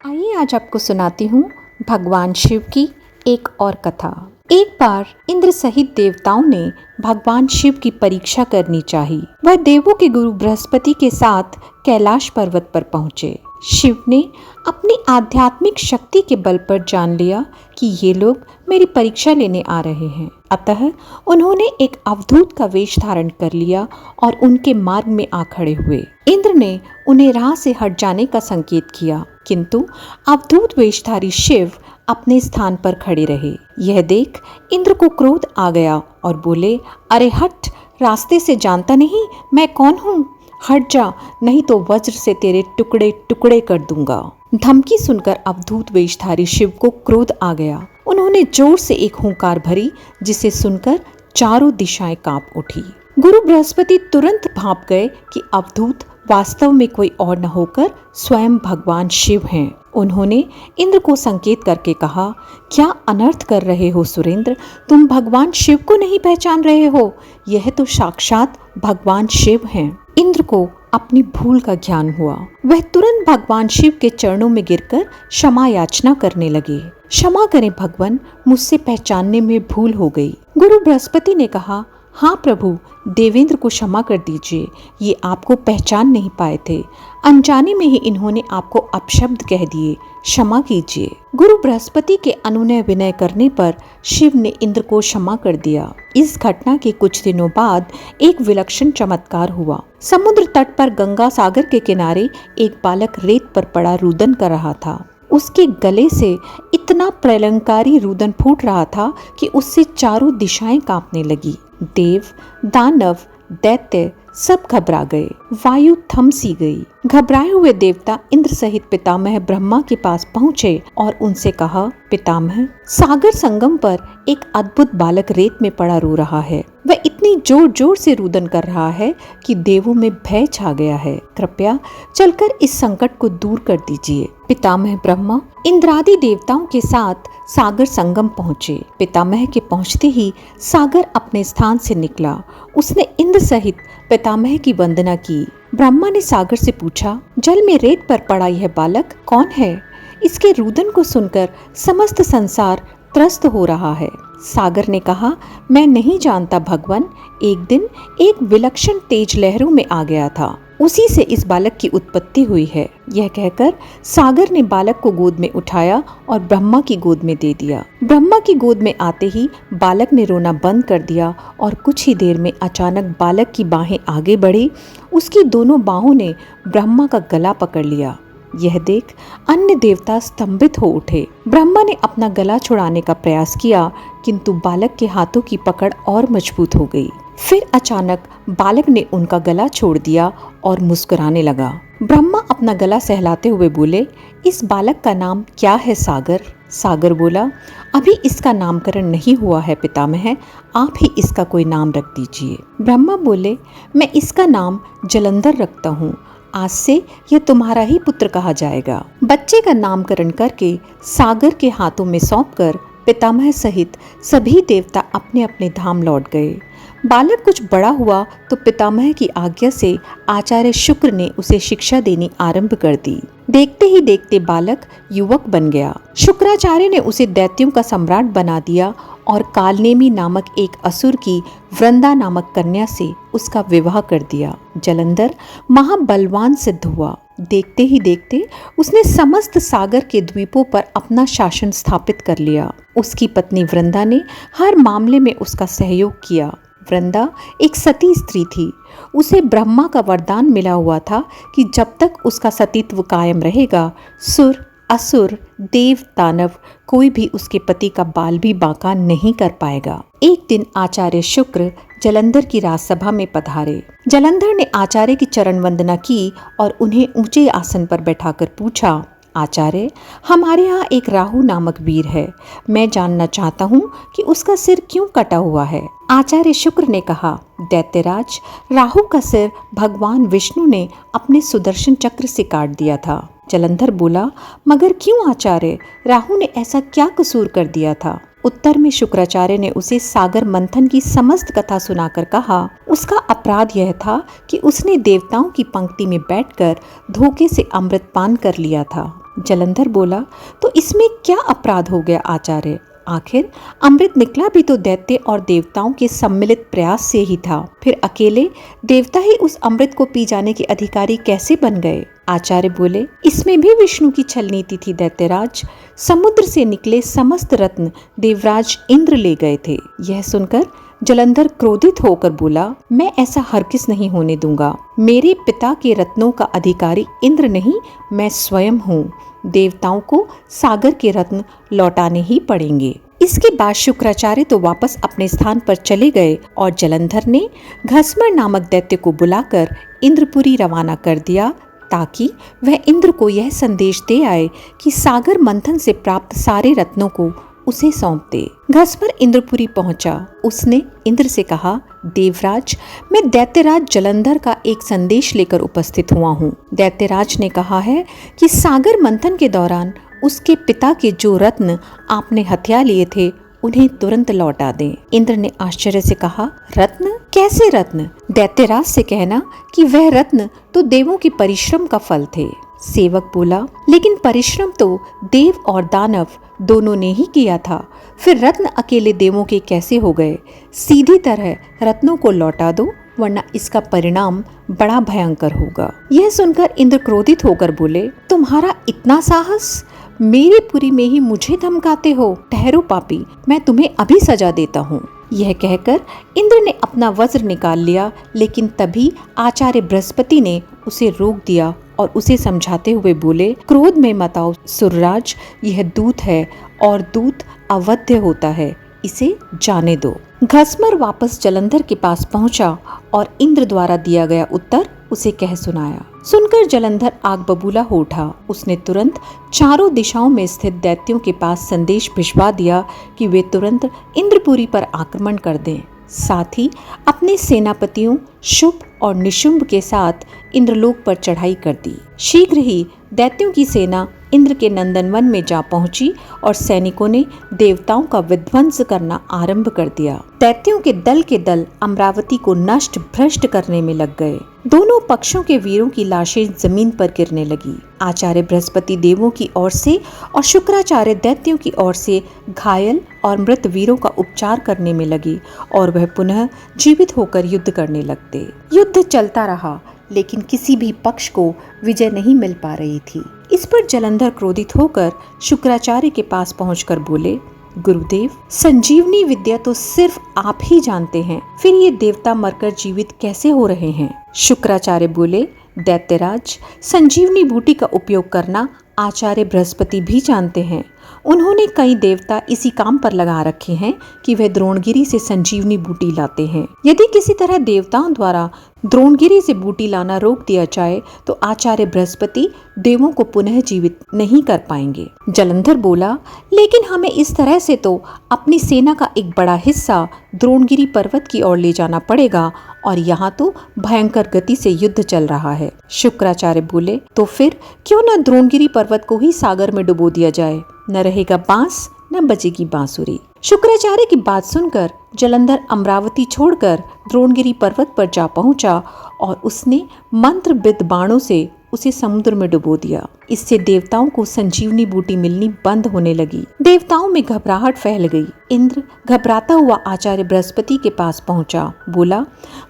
आइए आज आपको सुनाती हूँ भगवान शिव की एक और कथा। एक बार इंद्र सहित देवताओं ने भगवान शिव की परीक्षा करनी चाही। वह देवों के गुरु बृहस्पति के साथ कैलाश पर्वत पर पहुँचे। शिव ने अपनी आध्यात्मिक शक्ति के बल पर जान लिया कि ये लोग मेरी परीक्षा लेने आ रहे हैं। अतः उन्होंने एक अवधूत का वेश धारण कर लिया और उनके मार्ग में आ खड़े हुए। इंद्र ने उन्हें राह से हट जाने का संकेत किया, किंतु अवधूत वेशधारी शिव अपने स्थान पर खड़े रहे। यह देख इंद्र को क्रोध आ गया और बोले, अरे हट, रास्ते से जानता नहीं मैं कौन हूँ? हट जा, नहीं तो वज्र से तेरे टुकड़े टुकड़े कर दूंगा। धमकी सुनकर अवधूत वेशधारी शिव को क्रोध आ गया। उन्होंने जोर से एक हुंकार भरी, जिसे सुनकर चारों दिशाएं कांप उठी। गुरु बृहस्पति तुरंत भांप गए कि अवधूत वास्तव में कोई और न होकर स्वयं भगवान शिव हैं। उन्होंने इंद्र को संकेत करके कहा, क्या अनर्थ कर रहे हो सुरेंद्र? तुम भगवान शिव को नहीं पहचान रहे हो? यह तो साक्षात भगवान शिव हैं। इंद्र को अपनी भूल का ज्ञान हुआ। वह तुरंत भगवान शिव के चरणों में गिरकर क्षमा याचना करने लगे। क्षमा करें भगवान, मुझसे पहचानने में भूल हो गई। गुरु बृहस्पति ने कहा, हाँ प्रभु, देवेंद्र को क्षमा कर दीजिए, ये आपको पहचान नहीं पाए थे। अनजाने में ही इन्होंने आपको अपशब्द कह दिए, क्षमा कीजिए। गुरु बृहस्पति के अनुनय विनय करने पर शिव ने इंद्र को क्षमा कर दिया। इस घटना के कुछ दिनों बाद एक विलक्षण चमत्कार हुआ। समुद्र तट पर गंगा सागर के किनारे एक बालक रेत पर पड़ा रुदन कर रहा था। उसके गले से इतना प्रलंकारी रुदन फूट रहा था कि उससे चारों दिशाएं कांपने लगी। देव, दानव, दैत्य सब घबरा गए। वायु थम सी गई। घबराए हुए देवता इंद्र सहित पितामह ब्रह्मा के पास पहुँचे और उनसे कहा, पितामह, सागर संगम पर एक अद्भुत बालक रेत में पड़ा रो रहा है। वह इतनी जोर जोर से रुदन कर रहा है कि देवों में भय छा गया है। कृपया चलकर इस संकट को दूर कर दीजिए। पितामह ब्रह्मा इंद्रादि देवताओं के साथ सागर संगम पहुँचे। पितामह के पहुँचते ही सागर अपने स्थान से निकला। उसने इंद्र सहित पितामह की वंदना की। ब्रह्मा ने सागर से पूछा, जल में रेत पर पड़ा यह बालक कौन है? इसके रुदन को सुनकर समस्त संसार त्रस्त हो रहा है। सागर ने कहा, मैं नहीं जानता भगवान। एक दिन एक विलक्षण तेज लहरों में आ गया था, उसी से इस बालक की उत्पत्ति हुई है। यह कहकर सागर ने बालक को गोद में उठाया और ब्रह्मा की गोद में दे दिया। ब्रह्मा की गोद में आते ही बालक ने रोना बंद कर दिया और कुछ ही देर में अचानक बालक की बाहें आगे बढ़ी। उसकी दोनों बाहों ने ब्रह्मा का गला पकड़ लिया। यह देख अन्य देवता स्तंभित हो उठे। ब्रह्मा ने अपना गला छुड़ाने का प्रयास किया, किंतु बालक के हाथों की पकड़ और मजबूत हो गई। फिर अचानक बालक ने उनका गला छोड़ दिया और मुस्कुराने लगा। ब्रह्मा अपना गला सहलाते हुए बोले, इस बालक का नाम क्या है सागर? सागर बोला, अभी इसका नामकरण नहीं हुआ है पितामह, आप ही इसका कोई नाम रख दीजिए। ब्रह्मा बोले, मैं इसका नाम जलंधर रखता हूँ। आज से यह तुम्हारा ही पुत्र कहा जाएगा। बच्चे का नामकरण करके सागर के हाथों में सौंपकर पितामह सहित सभी देवता अपने अपने धाम लौट गए। बालक कुछ बड़ा हुआ तो पितामह की आज्ञा से आचार्य शुक्र ने उसे शिक्षा देनी आरंभ कर दी। देखते ही देखते बालक युवक बन गया। शुक्राचार्य ने उसे दैत्यों का सम्राट बना दिया और कालनेमी नामक एक असुर की वृंदा नामक कन्या से उसका विवाह कर दिया। जलंधर महाबलवान सिद्ध हुआ। देखते ही देखते उसने समस्त सागर के द्वीपों पर अपना शासन स्थापित कर लिया। उसकी पत्नी वृंदा ने हर मामले में उसका सहयोग किया। वृंदा एक सती स्त्री थी। उसे ब्रह्मा का वरदान मिला हुआ था कि जब तक उसका सतीत्व कायम रहेगा, सुर, असुर, देव, दानव कोई भी उसके पति का बाल भी बांका नहीं कर पाएगा। एक दिन आचार्य शुक्र जलंधर की राजसभा में पधारे। जलंधर ने आचार्य की चरण वंदना की और उन्हें ऊंचे आसन पर बैठाकर पूछा, आचार्य, हमारे यहाँ एक राहु नामक वीर है। मैं जानना चाहता हूँ कि उसका सिर क्यों कटा हुआ है। आचार्य शुक्र ने कहा, दैत्यराज, राहु का सिर भगवान विष्णु ने अपने सुदर्शन चक्र से काट दिया था। जलंधर बोला, मगर क्यों आचार्य? राहु ने ऐसा क्या कसूर कर दिया था? उत्तर में शुक्राचार्य ने उसे सागर मंथन की समस्त कथा सुनाकर कहा, उसका अपराध यह था कि उसने देवताओं की पंक्ति में बैठकर धोखे से अमृत पान कर लिया था। जलंधर बोला, तो इसमें क्या अपराध हो गया आचार्य? आखिर अमृत निकला भी तो दैत्य और देवताओं के सम्मिलित प्रयास से ही था। फिर अकेले देवता ही उस अमृत को पी जाने के अधिकारी कैसे बन गए? आचार्य बोले, इसमें भी विष्णु की छल नीति थी दैत्यराज। समुद्र से निकले समस्त रत्न देवराज इंद्र ले गए थे। यह सुनकर जलंधर क्रोधित होकर बोला, मैं ऐसा हरगिज नहीं होने दूंगा। मेरे पिता के रत्नों का अधिकारी इंद्र नहीं, मैं स्वयं हूँ। देवताओं को सागर के रत्न लौटाने ही पड़ेंगे। इसके बाद शुक्राचार्य तो वापस अपने स्थान पर चले गए और जलंधर ने घसमर नामक दैत्य को बुलाकर इंद्रपुरी रवाना कर दिया, ताकि वह इंद्र को यह संदेश दे आए कि सागर मंथन से प्राप्त सारे रत्नों को उसे सौंप दे। घसमर इंद्रपुरी पहुंचा। उसने इंद्र से कहा, देवराज, मैं दैत्यराज जलंधर का एक संदेश लेकर उपस्थित हुआ हूँ। दैत्यराज ने कहा है कि सागर मंथन के दौरान उसके पिता के जो रत्न आपने हथिया लिए थे उन्हें तुरंत लौटा दें। इंद्र ने आश्चर्य से कहा, रत्न? कैसे रत्न? दैत्यराज से कहना कि वह रत्न तो देवों के परिश्रम का फल थे। सेवक बोला, लेकिन परिश्रम तो देव और दानव दोनों ने ही किया था, फिर रत्न अकेले देवों के कैसे हो गए? सीधी तरह रत्नों को लौटा दो, वरना इसका परिणाम बड़ा भयंकर होगा। यह सुनकर इंद्र क्रोधित होकर बोले, तुम्हारा इतना साहस? मेरी पुरी में ही मुझे धमकाते हो? ठहरो पापी, मैं तुम्हें अभी सजा देता हूँ। यह कहकर इंद्र ने अपना वज्र निकाल लिया, लेकिन तभी आचार्य बृहस्पति ने उसे रोक दिया और उसे समझाते हुए बोले, क्रोध में मत आओ सुरराज, यह दूत है और दूत अवध्य होता है, इसे जाने दो। घसमर वापस जलंधर के पास पहुंचा और इंद्र द्वारा दिया गया उत्तर उसे कह सुनाया। सुनकर जलंधर आग बबूला हो उठा। उसने तुरंत चारों दिशाओं में स्थित दैत्यों के पास संदेश भिजवा दिया कि वे तुरंत इंद्रपुरी पर आक्रमण कर दें। साथ ही अपने सेनापतियों शुभ और निशुंभ के साथ इंद्रलोक पर चढ़ाई कर दी। शीघ्र ही दैत्यों की सेना इंद्र के नंदनवन में जा पहुंची और सैनिकों ने देवताओं का विध्वंस करना आरंभ कर दिया। दैत्यों के दल अमरावती को नष्ट भ्रष्ट करने में लग गए। दोनों पक्षों के वीरों की लाशें जमीन पर गिरने लगी। आचार्य बृहस्पति देवों की ओर से और शुक्राचार्य दैत्यों की ओर से घायल और मृत वीरों का उपचार करने में लगी और वह पुनः जीवित होकर युद्ध करने लगते। युद्ध चलता रहा, लेकिन किसी भी पक्ष को विजय नहीं मिल पा रही थी। इस पर जलंधर क्रोधित होकर शुक्राचार्य के पास पहुंचकर बोले, गुरुदेव, संजीवनी विद्या तो सिर्फ आप ही जानते हैं, फिर ये देवता मरकर जीवित कैसे हो रहे हैं? शुक्राचार्य बोले, दैत्यराज, संजीवनी बूटी का उपयोग करना आचार्य बृहस्पति भी जानते हैं। उन्होंने कई देवता इसी काम पर लगा रखे हैं कि वह द्रोणगिरी से संजीवनी बूटी लाते हैं। यदि किसी तरह देवताओं द्वारा द्रोणगिरी से बूटी लाना रोक दिया जाए तो आचार्य बृहस्पति देवों को पुनः जीवित नहीं कर पाएंगे। जलंधर बोला, लेकिन हमें इस तरह से तो अपनी सेना का एक बड़ा हिस्सा द्रोणगिरी पर्वत की ओर ले जाना पड़ेगा और यहाँ तो भयंकर गति से युद्ध चल रहा है। शुक्राचार्य बोले, तो फिर क्यों न द्रोणगिरी पर्वत को ही सागर में डुबो दिया जाए, न रहेगा बांस न बजेगी बांसुरी। शुक्राचार्य की बात सुनकर जलंधर अमरावती छोड़कर द्रोणगिरी पर्वत पर जा पहुंचा और उसने मंत्रबिद्ध बाणों से उसे समुद्र में डुबो दिया। इससे देवताओं को संजीवनी बूटी मिलनी बंद होने लगी। देवताओं में घबराहट फैल गई। इंद्र घबराता हुआ आचार्य बृहस्पति के पास पहुंचा। बोला,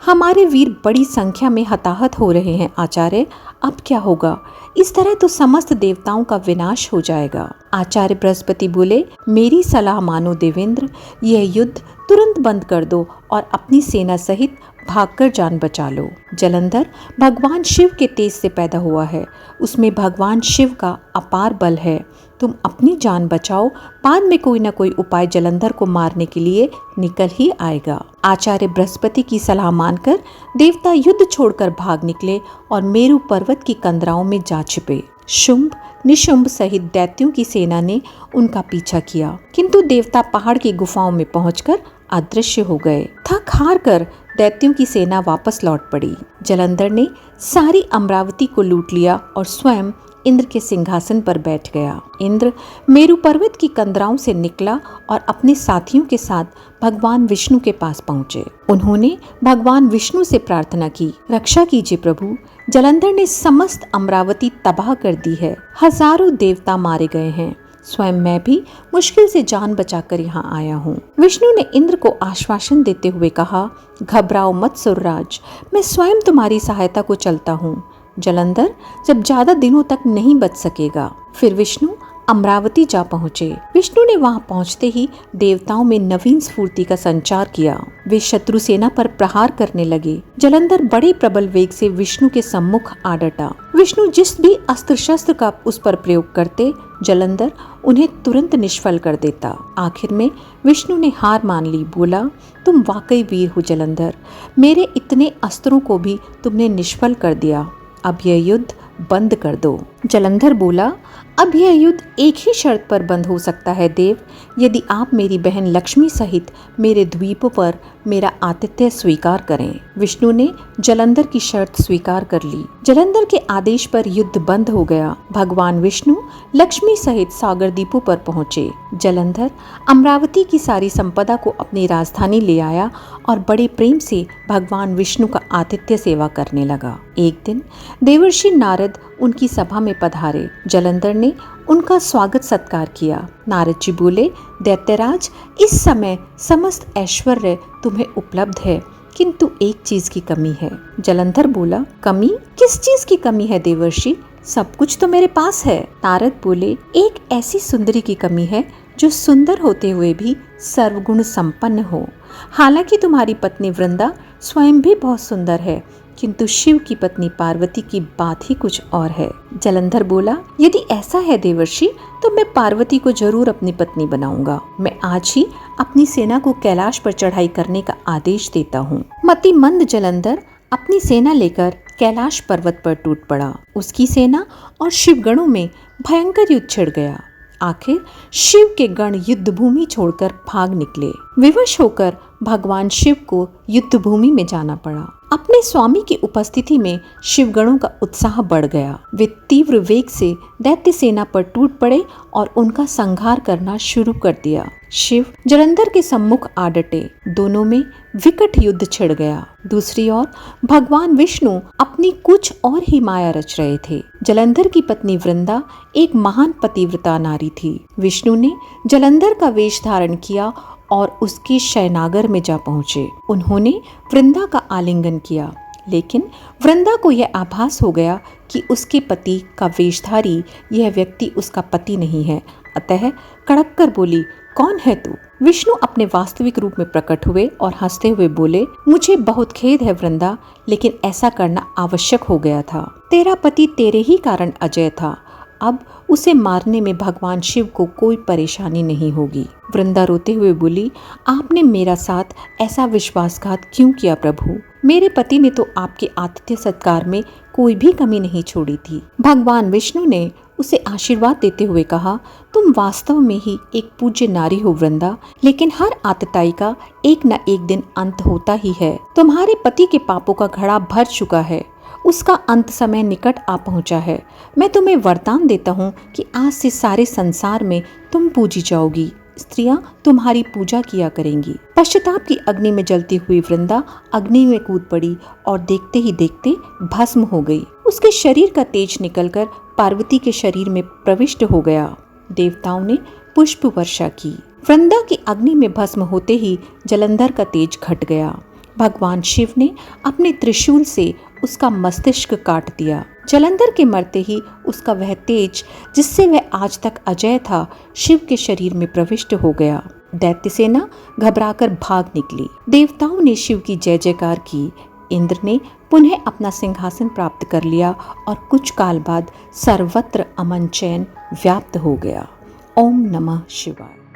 हमारे वीर बड़ी संख्या में हताहत हो रहे हैं आचार्य, अब क्या होगा? इस तरह तो समस्त देवताओं का विनाश हो जाएगा। आचार्य बृहस्पति बोले, मेरी सलाह मानो देवेंद्र, यह युद्ध तुरंत बंद कर दो और अपनी सेना सहित भागकर जान बचा लो। जलंधर भगवान शिव के तेज से पैदा हुआ है, उसमें भगवान शिव का अपार बल है। तुम अपनी जान बचाओ, बाद में कोई न कोई उपाय जलंधर को मारने के लिए निकल ही आएगा। आचार्य बृहस्पति की सलाह मानकर देवता युद्ध छोड़कर भाग निकले और मेरु पर्वत की कंदराओं में जा छिपे। शुंभ निशुंभ सहित दैत्यों की सेना ने उनका पीछा किया, किंतु देवता पहाड़ की गुफाओं में पहुंचकर अदृश्य हो गए। थक हार कर दैत्यों की सेना वापस लौट पड़ी। जलंधर ने सारी अमरावती को लूट लिया और स्वयं इंद्र के सिंहासन पर बैठ गया। इंद्र मेरु पर्वत की कंदराओं से निकला और अपने साथियों के साथ भगवान विष्णु के पास पहुंचे। उन्होंने भगवान विष्णु से प्रार्थना की, रक्षा कीजिए प्रभु, जलंधर ने समस्त अमरावती तबाह कर दी है। हजारों देवता मारे गए हैं। स्वयं मैं भी मुश्किल से जान बचाकर यहाँ आया हूँ। विष्णु ने इंद्र को आश्वासन देते हुए कहा, घबराओ मत सुरराज, मैं स्वयं तुम्हारी सहायता को चलता हूँ। जलंधर जब ज्यादा दिनों तक नहीं बच सकेगा। फिर विष्णु अमरावती जा पहुँचे। विष्णु ने वहां पहुंचते ही देवताओं में नवीन स्फूर्ति का संचार किया। वे शत्रु सेना पर प्रहार करने लगे। जलंधर बड़े प्रबल वेग से विष्णु के सम्मुख आ डटा। विष्णु जिस भी अस्त्र शस्त्र का उस पर प्रयोग करते, जलंधर उन्हें तुरंत निष्फल कर देता। आखिर में विष्णु ने हार मान ली। बोला, तुम वाकई वीर हो जलंधर, मेरे इतने अस्त्रों को भी तुमने निष्फल कर दिया। अब यह युद्ध बंद कर दो। जलंधर बोला, अब यह युद्ध एक ही शर्त पर बंद हो सकता है देव, यदि आप मेरी बहन लक्ष्मी सहित मेरे द्वीप पर मेरा आतिथ्य स्वीकार करें। विष्णु ने जलंधर की शर्त स्वीकार कर ली। जलंधर के आदेश पर युद्ध बंद हो गया। भगवान विष्णु लक्ष्मी सहित सागर द्वीपों पर पहुंचे। जलंधर अमरावती की सारी संपदा को अपनी राजधानी ले आया और बड़े प्रेम से भगवान विष्णु का आतिथ्य सेवा करने लगा। एक दिन देवर्षि नारद उनकी सभा में पधारे। जलंधर ने उनका स्वागत सत्कार किया। नारद जी बोले, दैत्यराज, इस समय समस्त ऐश्वर्य तुम्हें उपलब्ध है, किंतु एक चीज की कमी है। जलंधर बोला, कमी? किस चीज की कमी है देवर्षि? सब कुछ तो मेरे पास है। नारद बोले, एक ऐसी सुंदरी की कमी है जो सुंदर होते हुए भी सर्वगुण संपन्न हो। हालांकि तुम्हारी पत्नी वृंदा स्वयं भी बहुत सुंदर है, किंतु शिव की पत्नी पार्वती की बात ही कुछ और है। जलंधर बोला, यदि ऐसा है देवर्षि, तो मैं पार्वती को जरूर अपनी पत्नी बनाऊंगा। मैं आज ही अपनी सेना को कैलाश पर चढ़ाई करने का आदेश देता हूँ। मतिमंद जलंधर अपनी सेना लेकर कैलाश पर्वत पर टूट पड़ा। उसकी सेना और शिवगणों में भयंकर युद्ध छिड़ गया। आखिर शिव के गण युद्ध भूमि छोड़कर भाग निकले। विवश होकर भगवान शिव को युद्ध भूमि में जाना पड़ा। अपने स्वामी की उपस्थिति में शिवगणों का उत्साह बढ़ गया। वे तीव्र वेग से दैत्य सेना पर टूट पड़े और उनका संहार करना शुरू कर दिया। शिव जलंधर के सम्मुख आ डटे। दोनों में विकट युद्ध छिड़ गया। दूसरी ओर भगवान विष्णु अपनी कुछ और ही माया रच रहे थे। जलंधर की पत्नी वृंदा एक महान पतिव्रता नारी थी। विष्णु ने जलंधर का वेश धारण किया और उसके शयनागर में जा पहुंचे। उन्होंने वृंदा का आलिंगन किया, लेकिन वृंदा को यह आभास हो गया कि उसके पति का वेशधारी यह व्यक्ति उसका पति नहीं है। अतः कड़क कर बोली, कौन है तू? विष्णु अपने वास्तविक रूप में प्रकट हुए और हंसते हुए बोले, मुझे बहुत खेद है वृंदा, लेकिन ऐसा करना आवश्यक हो गया था। तेरा पति तेरे ही कारण अजय था। अब उसे मारने में भगवान शिव को कोई परेशानी नहीं होगी। वृंदा रोते हुए बोली, आपने मेरा साथ ऐसा विश्वासघात क्यों किया प्रभु? मेरे पति ने तो आपके आतिथ्य सत्कार में कोई भी कमी नहीं छोड़ी थी। भगवान विष्णु ने उसे आशीर्वाद देते हुए कहा, तुम वास्तव में ही एक पूज्य नारी हो वृंदा, लेकिन हर आतताई का एक न एक दिन अंत होता ही है। तुम्हारे पति के पापों का घड़ा भर चुका है, उसका अंत समय निकट आ पहुंचा है। मैं तुम्हें वरदान देता हूँ कि आज से सारे संसार में तुम पूजी जाओगी। स्त्रियां तुम्हारी पूजा किया करेंगी। पश्चाताप की अग्नि में जलती हुई वृंदा अग्नि में कूद पड़ी और देखते ही देखते भस्म हो गई। उसके शरीर का तेज निकलकर पार्वती के शरीर में प्रविष्ट हो गया। देवताओं ने पुष्प वर्षा की। वृंदा की अग्नि में भस्म होते ही जलंधर का तेज घट गया। भगवान शिव ने अपने त्रिशूल से उसका मस्तिष्क काट दिया। जलंधर के मरते ही उसका वह तेज जिससे वह आज तक अजय था, शिव के शरीर में प्रविष्ट हो गया। दैत्य सेना घबराकर भाग निकली। देवताओं ने शिव की जय जयकार की। इंद्र ने पुनः अपना सिंहासन प्राप्त कर लिया और कुछ काल बाद सर्वत्र अमन चैन व्याप्त हो गया। ओम नमः शिवाय।